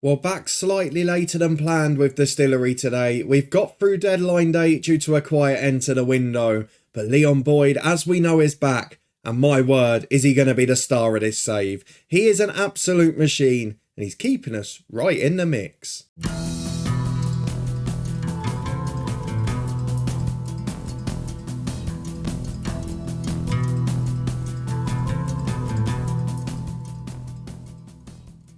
Well, back slightly later than planned with Distillery today. We've got through deadline day due to a quiet end to the window, but Leon Boyd, as we know, is back. And my word, is he going to be the star of this save? He is an absolute machine, and he's keeping us right in the mix.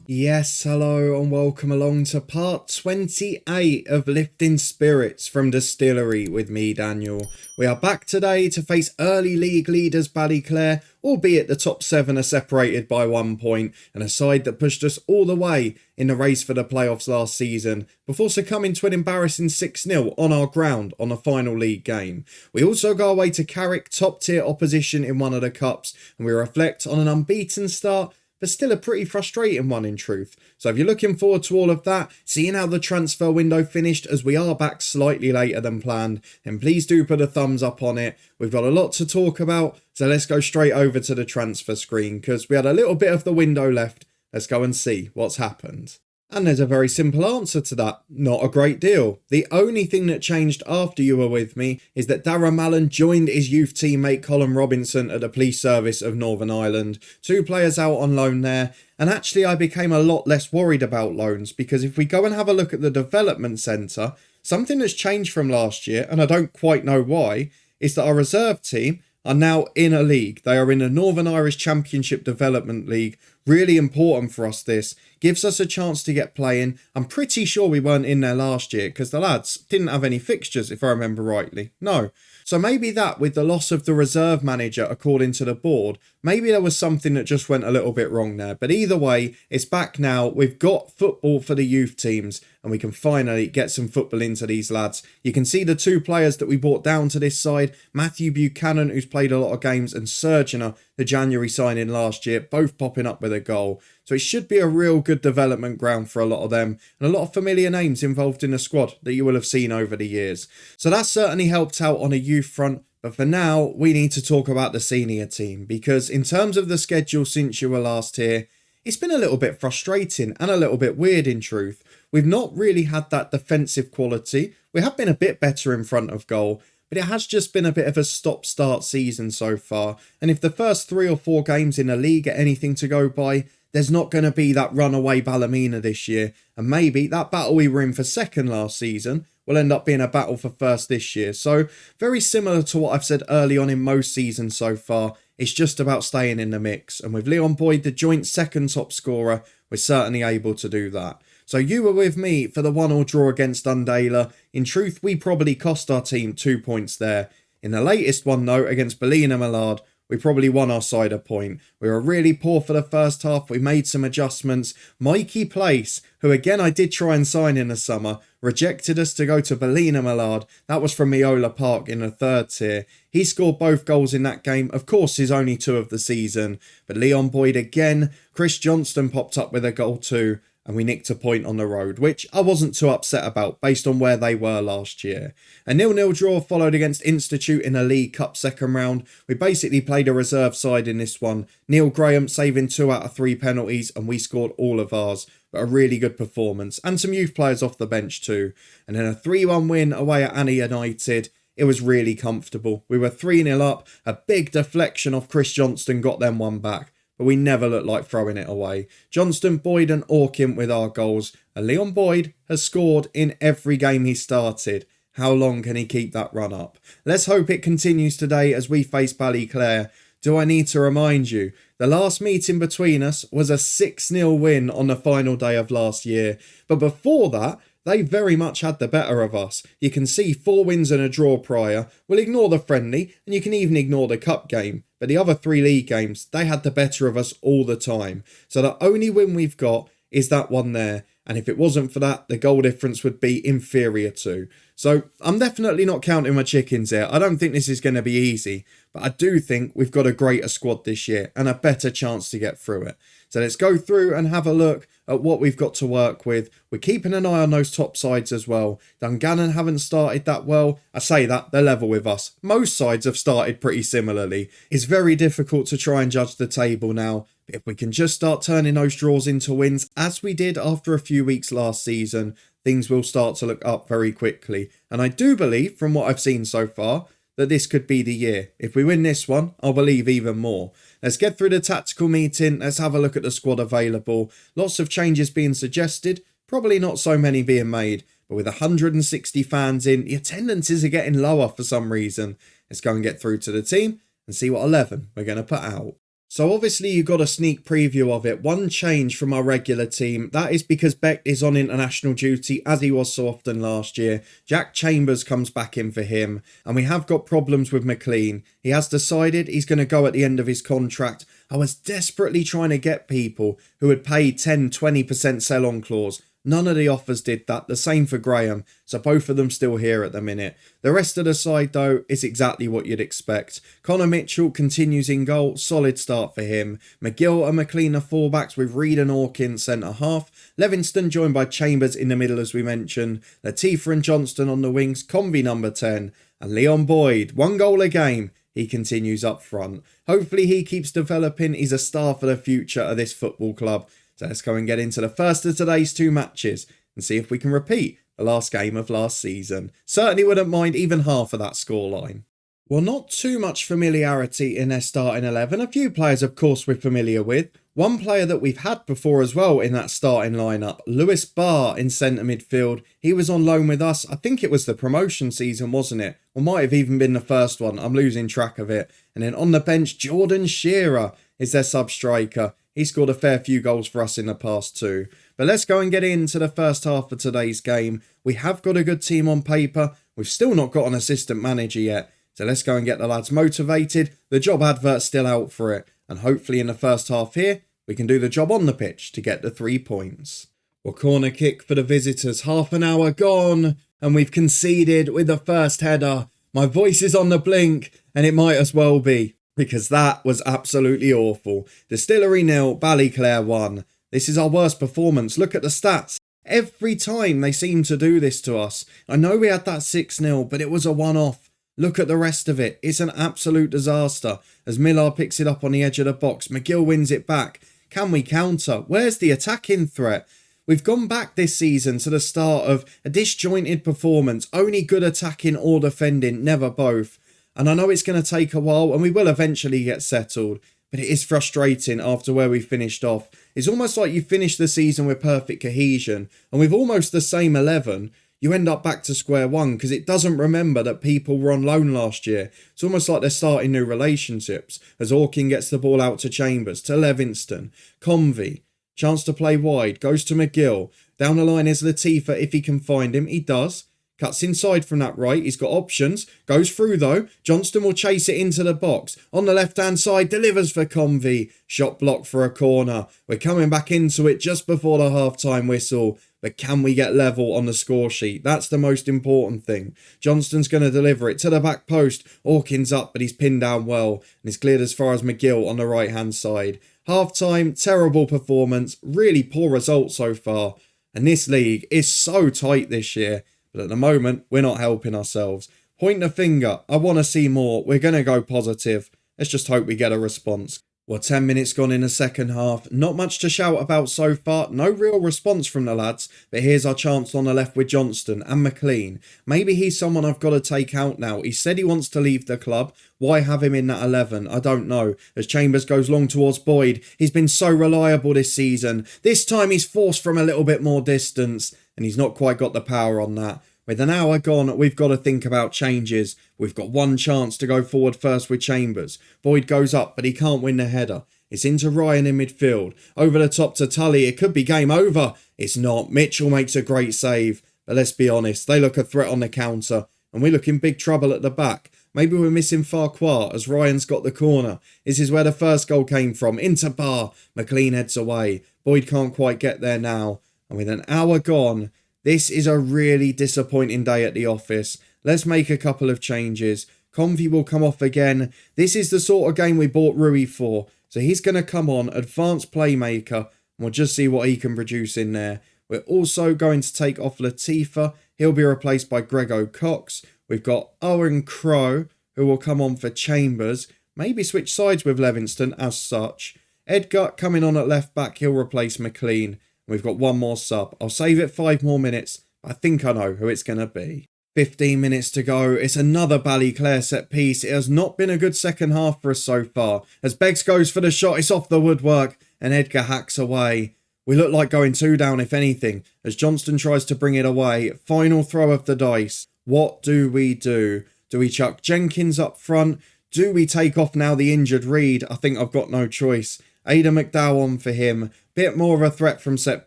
Yes, hello and welcome along to part 28 of Lifting Spirits from Distillery with me, Daniel. We are back today to face early league leaders Ballyclare, albeit the top 7 are separated by 1 point, and a side that pushed us all the way in the race for the playoffs last season, before succumbing to an embarrassing 6-0 on our ground on the final league game. We also go away to Carrick, top tier opposition in one of the cups, and we reflect on an unbeaten start, but still a pretty frustrating one in truth. So if you're looking forward to all of that, seeing how the transfer window finished as we are back slightly later than planned, then please do put a thumbs up on it. We've got a lot to talk about, so let's go straight over to the transfer screen because we had a little bit of the window left. Let's go and see what's happened. And there's a very simple answer to that. Not a great deal. The only thing that changed after you were with me is that Darren Mallon joined his youth teammate Colin Robinson at the Police Service of Northern Ireland. 2 players out on loan there. And actually I became a lot less worried about loans because if we go and have a look at the development centre, something that's changed from last year, and I don't quite know why, is that our reserve team are now in a league. They are in the Northern Irish Championship Development League. Really important for us this. Gives us a chance to get playing. I'm pretty sure we weren't in there last year because the lads didn't have any fixtures if I remember rightly. No. So maybe that with the loss of the reserve manager according to the board, maybe there was something that just went a little bit wrong there. But either way, it's back now. We've got football for the youth teams and we can finally get some football into these lads. You can see the 2 players that we brought down to this side, Matthew Buchanan, who's played a lot of games, and Sergina, the January signing last year, both popping up with a goal. So it should be a real good development ground for a lot of them and a lot of familiar names involved in the squad that you will have seen over the years. So that certainly helped out on a youth front. But for now, we need to talk about the senior team because in terms of the schedule since you were last here, it's been a little bit frustrating and a little bit weird in truth. We've not really had that defensive quality. We have been a bit better in front of goal, but it has just been a bit of a stop-start season so far. And if the first 3 or 4 games in the league are anything to go by, there's not going to be that runaway Ballymena this year. And maybe that battle we were in for second last season will end up being a battle for first this year. So very similar to what I've said early on in most seasons so far. It's just about staying in the mix. And with Leon Boyd, the joint second top scorer, we're certainly able to do that. So you were with me for the 1-1 draw against Dundalk. In truth, we probably cost our team 2 points there. In the latest one though, against Ballina Millard, we probably won our side a point. We were really poor for the first half. We made some adjustments. Mikey Place, who again I did try and sign in the summer, rejected us to go to Ballina Millard. That was from Miola Park in the 3rd tier. He scored both goals in that game. Of course, his only 2 of the season. But Leon Boyd again. Chris Johnston popped up with a goal too. And we nicked a point on the road, which I wasn't too upset about based on where they were last year. A 0-0 draw followed against Institute in a League Cup second round. We basically played a reserve side in this one. Neil Graham saving 2 out of 3 penalties and we scored all of ours. But a really good performance and some youth players off the bench too. And then a 3-1 win away at Annie United. It was really comfortable. We were 3-0 up. A big deflection off Chris Johnston got them one back. But we never looked like throwing it away. Johnston, Boyd and Orkin with our goals. And Leon Boyd has scored in every game he started. How long can he keep that run up? Let's hope it continues today as we face Ballyclare. Do I need to remind you? The last meeting between us was a 6-0 win on the final day of last year. But before that, they very much had the better of us. You can see 4 wins and a draw prior. We'll ignore the friendly, and you can even ignore the cup game. But the other 3 league games, they had the better of us all the time. So the only win we've got is that one there. And if it wasn't for that, the goal difference would be inferior to. So I'm definitely not counting my chickens here. I don't think this is going to be easy. But I do think we've got a greater squad this year and a better chance to get through it. So let's go through and have a look at what we've got to work with. We're keeping an eye on those top sides as well. Dungannon haven't started that well. I say that, they're level with us. Most sides have started pretty similarly. It's very difficult to try and judge the table now. But if we can just start turning those draws into wins, as we did after a few weeks last season, things will start to look up very quickly. And I do believe, from what I've seen so far, that this could be the year. If we win this one, I'll believe even more. Let's get through the tactical meeting. Let's have a look at the squad available. Lots of changes being suggested, probably not so many being made. But with 160 fans in, the attendances are getting lower for some reason. Let's go and get through to the team and see what 11 we're going to put out. So obviously you got a sneak preview of it. One change from our regular team. That is because Beck is on international duty, as he was so often last year. Jack Chambers comes back in for him. And we have got problems with McLean. He has decided he's going to go at the end of his contract. I was desperately trying to get people who would pay 10-20% sell-on clause. None of the offers did that. The same for Graham. So both of them still here at the minute. The rest of the side, though, is exactly what you'd expect. Connor Mitchell continues in goal. Solid start for him. McGill and McLean are fullbacks with Reid and Hawkins centre half. Levingston joined by Chambers in the middle, as we mentioned. Latifa and Johnston on the wings. Convey number 10. And Leon Boyd. 1 goal a game. He continues up front. Hopefully he keeps developing. He's a star for the future of this football club. So let's go and get into the first of today's 2 matches and see if we can repeat the last game of last season. Certainly wouldn't mind even half of that scoreline. Well, not too much familiarity in their starting 11. A few players, of course, we're familiar with. One player that we've had before as well in that starting lineup, Lewis Barr in centre midfield. He was on loan with us. I think it was the promotion season, wasn't it? Or might have even been the first one. I'm losing track of it. And then on the bench, Jordan Shearer is their sub-striker. He scored a fair few goals for us in the past too. But let's go and get into the first half of today's game. We have got a good team on paper. We've still not got an assistant manager yet. So let's go and get the lads motivated. The job advert's still out for it. And hopefully in the first half here, we can do the job on the pitch to get the 3 points. Well, corner kick for the visitors. Half an hour gone. And we've conceded with the first header. My voice is on the blink. And it might as well be. Because that was absolutely awful. Distillery 0, Ballyclare 1. This is our worst performance. Look at the stats. Every time they seem to do this to us. I know we had that 6-0, but it was a one-off. Look at the rest of it. It's an absolute disaster. As Millard picks it up on the edge of the box, McGill wins it back. Can we counter? Where's the attacking threat? We've gone back this season to the start of a disjointed performance. Only good attacking or defending, never both. And I know it's going to take a while and we will eventually get settled. But it is frustrating after where we finished off. It's almost like you finish the season with perfect cohesion. And with almost the same 11, you end up back to square one because it doesn't remember that people were on loan last year. It's almost like they're starting new relationships. As Hawkins gets the ball out to Chambers, to Levingston, Convey. Chance to play wide, goes to McGill. Down the line is Latifa if he can find him. He does. Cuts inside from that right. He's got options. Goes through though. Johnston will chase it into the box. On the left-hand side, delivers for Convey. Shot blocked for a corner. We're coming back into it just before the half-time whistle. But can we get level on the score sheet? That's the most important thing. Johnston's going to deliver it to the back post. Hawkins up, but he's pinned down well. And he's cleared as far as McGill on the right-hand side. Half-time, terrible performance. Really poor result so far. And this league is so tight this year. But at the moment, we're not helping ourselves. Point the finger. I want to see more. We're going to go positive. Let's just hope we get a response. Well, 10 minutes gone in the second half. Not much to shout about so far. No real response from the lads. But here's our chance on the left with Johnston and McLean. Maybe he's someone I've got to take out now. He said he wants to leave the club. Why have him in that 11? I don't know. As Chambers goes long towards Boyd. He's been so reliable this season. This time he's forced from a little bit more distance. And he's not quite got the power on that. With an hour gone, we've got to think about changes. We've got one chance to go forward first with Chambers. Boyd goes up, but he can't win the header. It's into Ryan in midfield. Over the top to Tully. It could be game over. It's not. Mitchell makes a great save. But let's be honest, they look a threat on the counter. And we look in big trouble at the back. Maybe we're missing Farquhar as Ryan's got the corner. This is where the first goal came from. Into Barr. McLean heads away. Boyd can't quite get there now. And with an hour gone, this is a really disappointing day at the office. Let's make a couple of changes. Convey will come off again. This is the sort of game we bought Rui for. So he's going to come on, advanced playmaker. And we'll just see what he can produce in there. We're also going to take off Latifa. He'll be replaced by Grego Cox. We've got Owen Crow, who will come on for Chambers. Maybe switch sides with Levingston as such. Edgar coming on at left back, he'll replace McLean. We've got one more sub. I'll save it 5 more minutes. I think I know who it's going to be. 15 minutes to go. It's another Ballyclare set piece. It has not been a good second half for us so far. As Beggs goes for the shot, it's off the woodwork and Edgar hacks away. We look like going 2 down if anything, as Johnston tries to bring it away. Final throw of the dice. What do we do? Do we chuck Jenkins up front? Do we take off now the injured Reed? I think I've got no choice. Aidan McDowell on for him. Bit more of a threat from set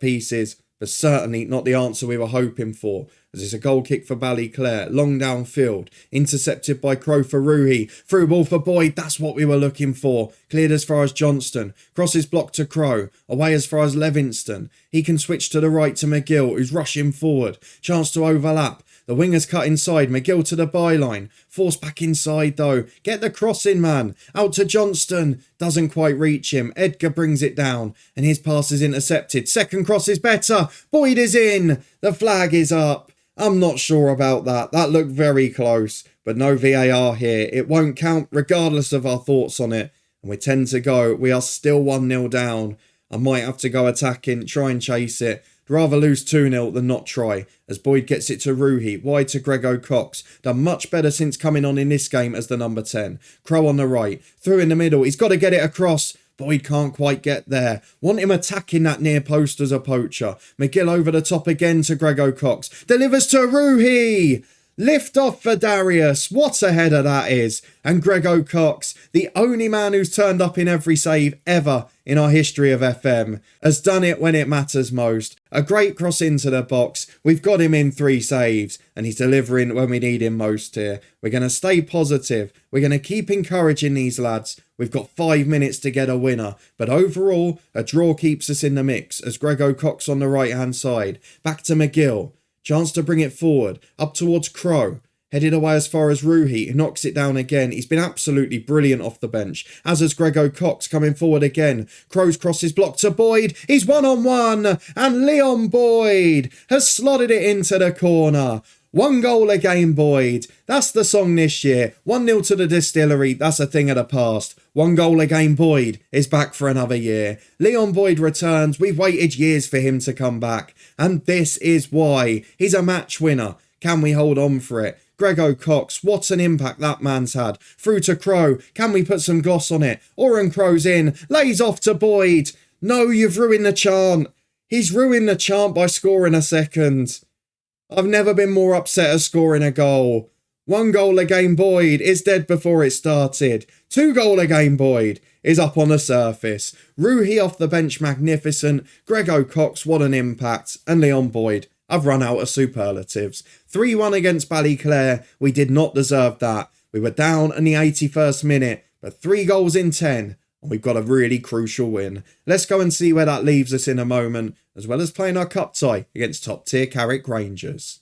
pieces, but certainly not the answer we were hoping for, as it's a goal kick for Ballyclare, long downfield, intercepted by Crow for Ruhi, through ball for Boyd, that's what we were looking for, cleared as far as Johnston, crosses blocked to Crow, away as far as Levingston, he can switch to the right to McGill, who's rushing forward, chance to overlap, the winger's cut inside, McGill to the byline, forced back inside though, get the cross in man, out to Johnston, doesn't quite reach him, Edgar brings it down, and his pass is intercepted, second cross is better, Boyd is in, the flag is up. I'm not sure about that, that looked very close, but no VAR here, it won't count regardless of our thoughts on it, and we tend to go, we are still 1-0 down, I might have to go attacking, try and chase it, rather lose 2-0 than not try, as Boyd gets it to Ruhi, wide to Grego Cox, done much better since coming on in this game as the number 10, Crow on the right, through in the middle, he's got to get it across, Boyd can't quite get there. Want him attacking that near post as a poacher. McGill over the top again to Grego Cox. Delivers to Ruhi. Lift off for Darius. What a header that is. And Grego Cox, the only man who's turned up in every save ever in our history of FM, has done it when it matters most. A great cross into the box. We've got him in 3 saves and he's delivering when we need him most here. We're going to stay positive. We're going to keep encouraging these lads. We've got 5 minutes to get a winner. But overall, a draw keeps us in the mix as Grego Cox on the right-hand side. Back to McGill. Chance to bring it forward. Up towards Crow. Headed away as far as Ruhi, who knocks it down again. He's been absolutely brilliant off the bench. As has Grego Cox coming forward again. Crow's cross is blocked to Boyd. He's 1-on-1. And Leon Boyd has slotted it into the corner. 1 goal a game, Boyd. That's the song this year. 1-0 to the Distillery. That's a thing of the past. 1 goal a game, Boyd is back for another year. Leon Boyd returns. We've waited years for him to come back. And this is why. He's a match winner. Can we hold on for it? Grego Cox, what an impact that man's had. Through to Crow. Can we put some gloss on it? Oren Crow's in. Lays off to Boyd. No, you've ruined the chant. He's ruined the chant by scoring a second. I've never been more upset at scoring a goal. 1 goal a game, Boyd is dead before it started. 2 goal a game, Boyd is up on the surface. Ruhi off the bench, magnificent. Grego Cox, what an impact. And Leon Boyd, I've run out of superlatives. 3-1 against Ballyclare. We did not deserve that. We were down in the 81st minute, but 3 goals in 10. And we've got a really crucial win. Let's go and see where that leaves us in a moment, as well as playing our cup tie against top tier Carrick Rangers.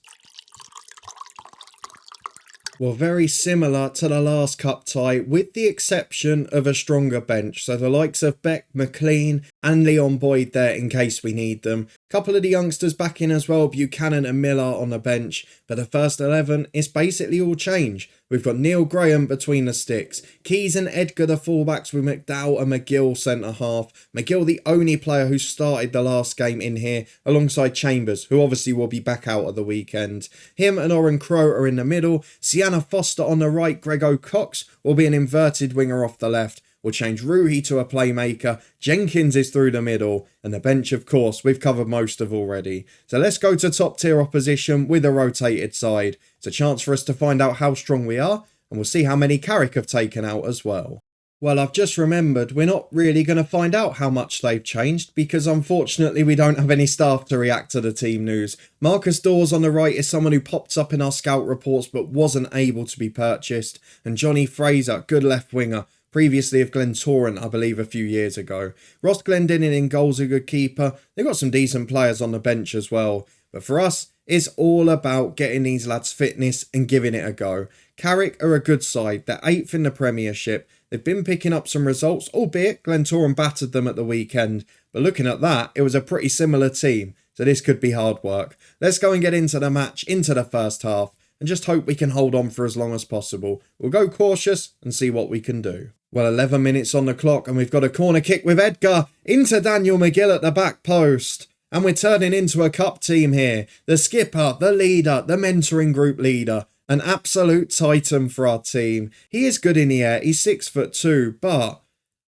Well, very similar to the last cup tie, with the exception of a stronger bench. So the likes of Beck, McLean and Leon Boyd there in case we need them. Couple of the youngsters back in as well, Buchanan and Miller on the bench. But the first 11 is basically all change. We've got Neil Graham between the sticks. Keys and Edgar the fullbacks with McDowell and McGill centre half. McGill the only player who started the last game in here alongside Chambers, who obviously will be back out at the weekend. Him and Oren Crow are in the middle. Sienna Foster on the right. Grego Cox will be an inverted winger off the left. We'll change Ruhi to a playmaker. Jenkins is through the middle. And the bench, of course, we've covered most of already. So let's go to top tier opposition with a rotated side. It's a chance for us to find out how strong we are. And we'll see how many Carrick have taken out as well. Well, I've just remembered we're not really going to find out how much they've changed because unfortunately we don't have any staff to react to the team news. Marcus Dawes on the right is someone who popped up in our scout reports but wasn't able to be purchased. And Johnny Fraser, good left winger, previously of Glentoran, I believe a few years ago. Ross Glendinning in goal's a good keeper. They've got some decent players on the bench as well. But for us, it's all about getting these lads fitness and giving it a go. Carrick are a good side. They're 8th in the Premiership. They've been picking up some results, albeit Glentoran battered them at the weekend. But looking at that, it was a pretty similar team. So this could be hard work. Let's go and get into the match, into the first half, and just hope we can hold on for as long as possible. We'll go cautious and see what we can do. Well, 11 minutes on the clock and we've got a corner kick with Edgar into Daniel McGill at the back post. And we're turning into a cup team here. The skipper, the leader, the mentoring group leader. An absolute titan for our team. He is good in the air. He's 6'2", but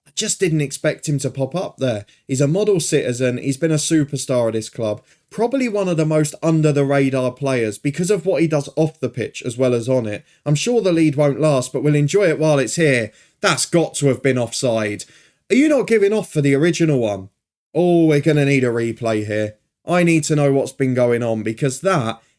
I just didn't expect him to pop up there. He's a model citizen. He's been a superstar at this club. Probably one of the most under the radar players because of what he does off the pitch as well as on it. I'm sure the lead won't last, but we'll enjoy it while it's here. That's got to have been offside. Are you not giving off for the original one? Oh, we're going to need a replay here. I need to know what's been going on because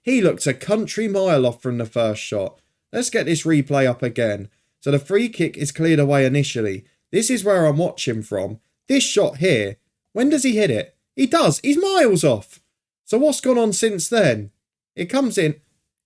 he looked a country mile off from the first shot. Let's get this replay up again. So the free kick is cleared away initially. This is where I'm watching from. This shot here, when does he hit it? He does. He's miles off. So what's gone on since then? It comes in.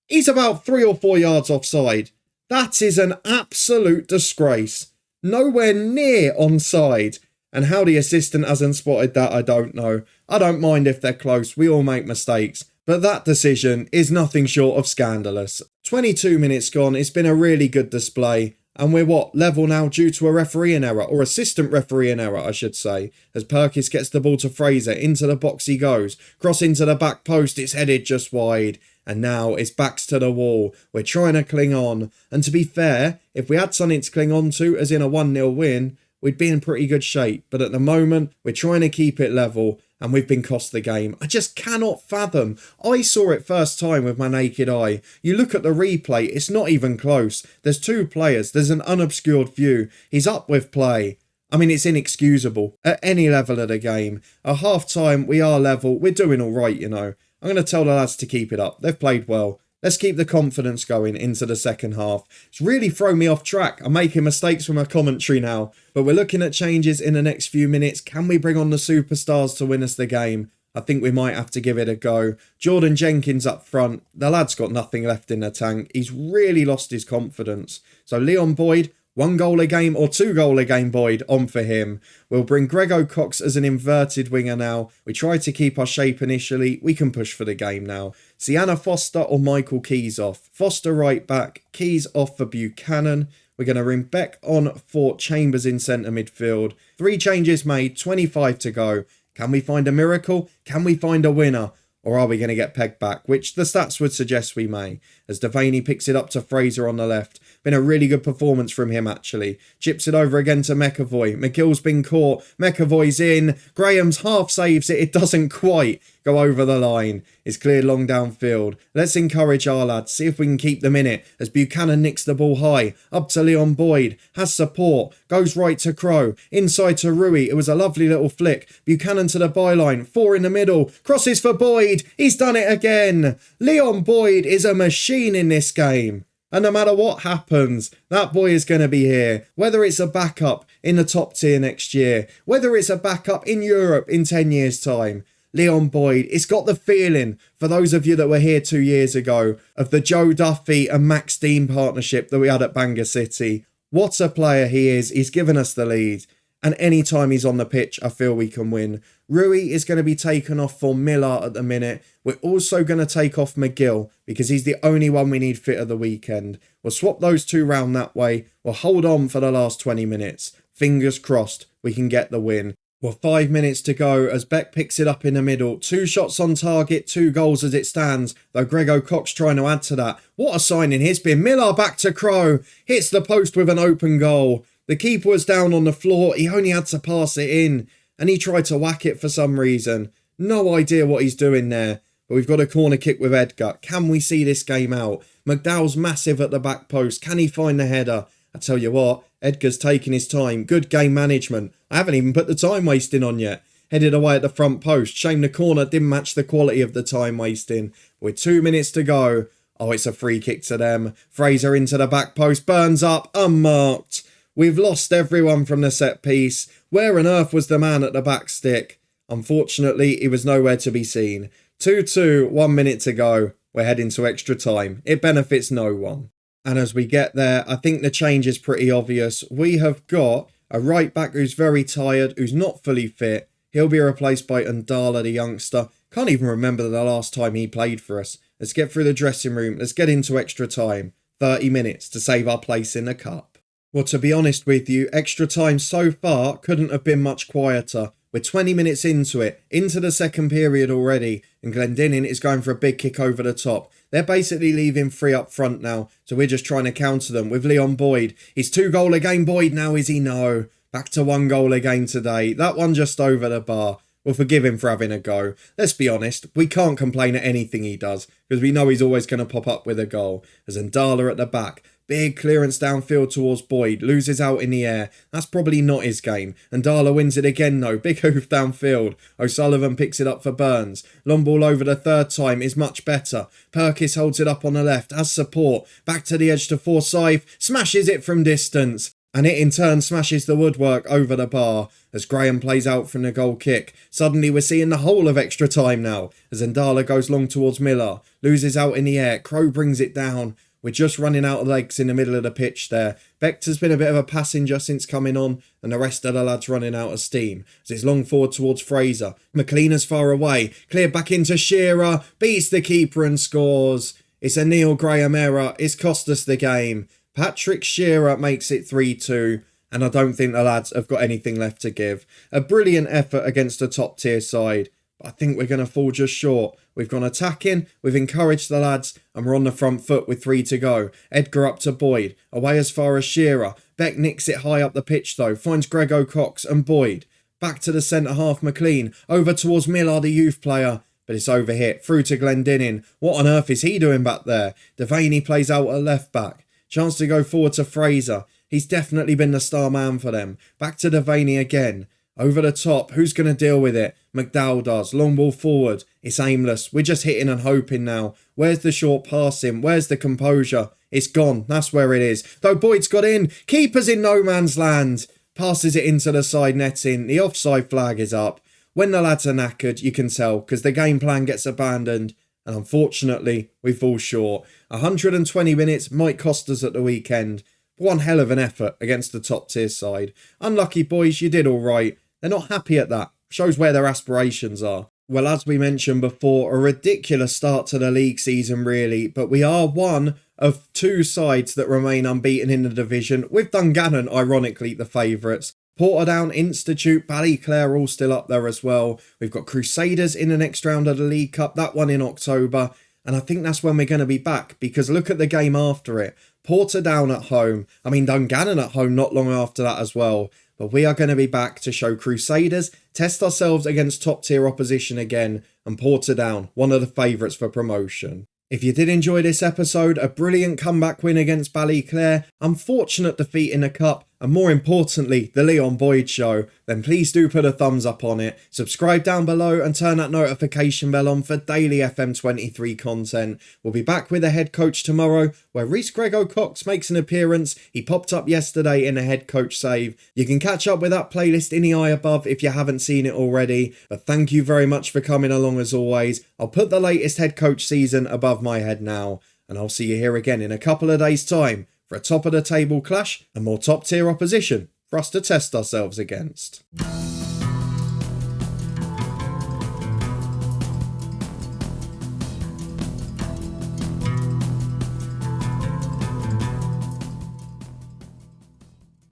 He's about 3 or 4 yards offside. That is an absolute disgrace. Nowhere near onside. And how the assistant hasn't spotted that, I don't know. I don't mind if they're close. We all make mistakes. But that decision is nothing short of scandalous. 22 minutes gone. It's been a really good display. And we're level now due to a refereeing error, or assistant refereeing error, I should say. As Perkis gets the ball to Fraser, into the box he goes. Cross into the back post, it's headed just wide. And now it's backs to the wall. We're trying to cling on. And to be fair, if we had something to cling on to, as in a 1-0 win, we'd be in pretty good shape. But at the moment, we're trying to keep it level. And we've been cost the game. I just cannot fathom. I saw it first time with my naked eye. You look at the replay, it's not even close. There's 2 players. There's an unobscured view. He's up with play. I mean, it's inexcusable at any level of the game. At half-time, we are level. We're doing all right, you know. I'm going to tell the lads to keep it up. They've played well. Let's keep the confidence going into the second half. It's really thrown me off track. I'm making mistakes with my commentary now. But we're looking at changes in the next few minutes. Can we bring on the superstars to win us the game? I think we might have to give it a go. Jordan Jenkins up front. The lad's got nothing left in the tank. He's really lost his confidence. So Leon Boyd, 1 goal a game or 2 goal a game, Boyd, on for him. We'll bring Grego Cox as an inverted winger now. We tried to keep our shape initially. We can push for the game now. Sienna Foster or Michael Keys off. Foster right back. Keys off for Buchanan. We're going to bring Beck on for Chambers in centre midfield. 3 changes made, 25 to go. Can we find a miracle? Can we find a winner? Or are we going to get pegged back? Which the stats would suggest we may. As Devaney picks it up to Fraser on the left. Been a really good performance from him, actually. Chips it over again to McAvoy. McGill's been caught. McAvoy's in. Graham's half saves it. It doesn't quite go over the line. It's cleared long downfield. Let's encourage our lads. See if we can keep them in it. As Buchanan nicks the ball high. Up to Leon Boyd. Has support. Goes right to Crow. Inside to Rui. It was a lovely little flick. Buchanan to the byline. 4 in the middle. Crosses for Boyd. He's done it again. Leon Boyd is a machine in this game. And no matter what happens, that boy is going to be here. Whether it's a backup in the top tier next year, whether it's a backup in Europe in 10 years' time, Leon Boyd, it's got the feeling, for those of you that were here 2 years ago, of the Joe Duffy and Max Dean partnership that we had at Bangor City. What a player he is. He's given us the lead. And any time he's on the pitch, I feel we can win. Rui is going to be taken off for Miller at the minute. We're also going to take off McGill because he's the only one we need fit of the weekend. We'll swap those 2 round that way. We'll hold on for the last 20 minutes. Fingers crossed we can get the win. Well, 5 minutes to go as Beck picks it up in the middle. 2 shots on target, 2 goals as it stands. Though Grego Cox trying to add to that. What a signing he's been. Miller back to Crow. Hits the post with an open goal. The keeper was down on the floor. He only had to pass it in. And he tried to whack it for some reason. No idea what he's doing there. But we've got a corner kick with Edgar. Can we see this game out? McDowell's massive at the back post. Can he find the header? I tell you what, Edgar's taking his time. Good game management. I haven't even put the time wasting on yet. Headed away at the front post. Shame the corner didn't match the quality of the time wasting. With 2 minutes to go. Oh, it's a free kick to them. Fraser into the back post. Burns up. Unmarked. We've lost everyone from the set piece. Where on earth was the man at the back stick? Unfortunately, he was nowhere to be seen. 2-2, 1 minute to go. We're heading to extra time. It benefits no one. And as we get there, I think the change is pretty obvious. We have got a right back who's very tired, who's not fully fit. He'll be replaced by Ndala, the youngster. Can't even remember the last time he played for us. Let's get through the dressing room. Let's get into extra time. 30 minutes to save our place in the cup. Well, to be honest with you, extra time so far couldn't have been much quieter. We're 20 minutes into it, into the second period already, and Glendinning is going for a big kick over the top. They're basically leaving 3 up front now, so we're just trying to counter them with Leon Boyd. He's 2 goal a game Boyd now, is he? No. Back to 1 goal a game today. That one just over the bar. We'll forgive him for having a go. Let's be honest, we can't complain at anything he does, because we know he's always going to pop up with a goal. As Ndala at the back. Big clearance downfield towards Boyd, loses out in the air. That's probably not his game. And Ndala wins it again though, big hoof downfield. O'Sullivan picks it up for Burns. Long ball over the third time is much better. Perkis holds it up on the left as support. Back to the edge to Forsyth, smashes it from distance. And it in turn smashes the woodwork over the bar as Graham plays out from the goal kick. Suddenly we're seeing the whole of extra time now as Ndala goes long towards Miller. Loses out in the air, Crow brings it down. We're just running out of legs in the middle of the pitch there. Beckter's been a bit of a passenger since coming on, and the rest of the lads running out of steam. As it's long forward towards Fraser. McLean is far away. Cleared back into Shearer. Beats the keeper and scores. It's a Neil Graham error. It's cost us the game. Patrick Shearer makes it 3-2. And I don't think the lads have got anything left to give. A brilliant effort against a top tier side. But I think we're going to fall just short. We've gone attacking, we've encouraged the lads, and we're on the front foot with 3 to go. Edgar up to Boyd, away as far as Shearer. Beck nicks it high up the pitch though, finds Grego Cox and Boyd. Back to the centre half McLean, over towards Miller, the youth player. But it's overhit, through to Glendinning. What on earth is he doing back there? Devaney plays out at left back. Chance to go forward to Fraser. He's definitely been the star man for them. Back to Devaney again. Over the top, who's going to deal with it? McDowell does. Long ball forward. It's aimless. We're just hitting and hoping now. Where's the short passing? Where's the composure? It's gone. That's where it is. Though Boyd's got in. Keeper's in no man's land. Passes it into the side netting. The offside flag is up. When the lads are knackered, you can tell, because the game plan gets abandoned. And unfortunately, we fall short. 120 minutes might cost us at the weekend. One hell of an effort against the top tier side. Unlucky boys, you did all right. They're not happy at that. Shows where their aspirations are. Well, as we mentioned before, a ridiculous start to the league season really, but we are one of 2 sides that remain unbeaten in the division, with Dungannon ironically the favourites. Portadown, Institute, Ballyclare all still up there as well. We've got Crusaders in the next round of the League Cup, that one in October. And I think that's when we're going to be back, because look at the game after it. Portadown at home. Dungannon at home not long after that as well. But we are going to be back to show Crusaders, test ourselves against top tier opposition again, and Portadown, one of the favourites for promotion. If you did enjoy this episode, a brilliant comeback win against Ballyclare, unfortunate defeat in the cup, and more importantly, the Leon Boyd show, then please do put a thumbs up on it, subscribe down below and turn that notification bell on for daily FM23 content. We'll be back with the head coach tomorrow, where Reece Grego Cox makes an appearance. He popped up yesterday in a head coach save. You can catch up with that playlist in the eye above if you haven't seen it already, but thank you very much for coming along as always. I'll put the latest head coach season above my head now, and I'll see you here again in a couple of days' time for a top of the table clash and more top tier opposition for us to test ourselves against.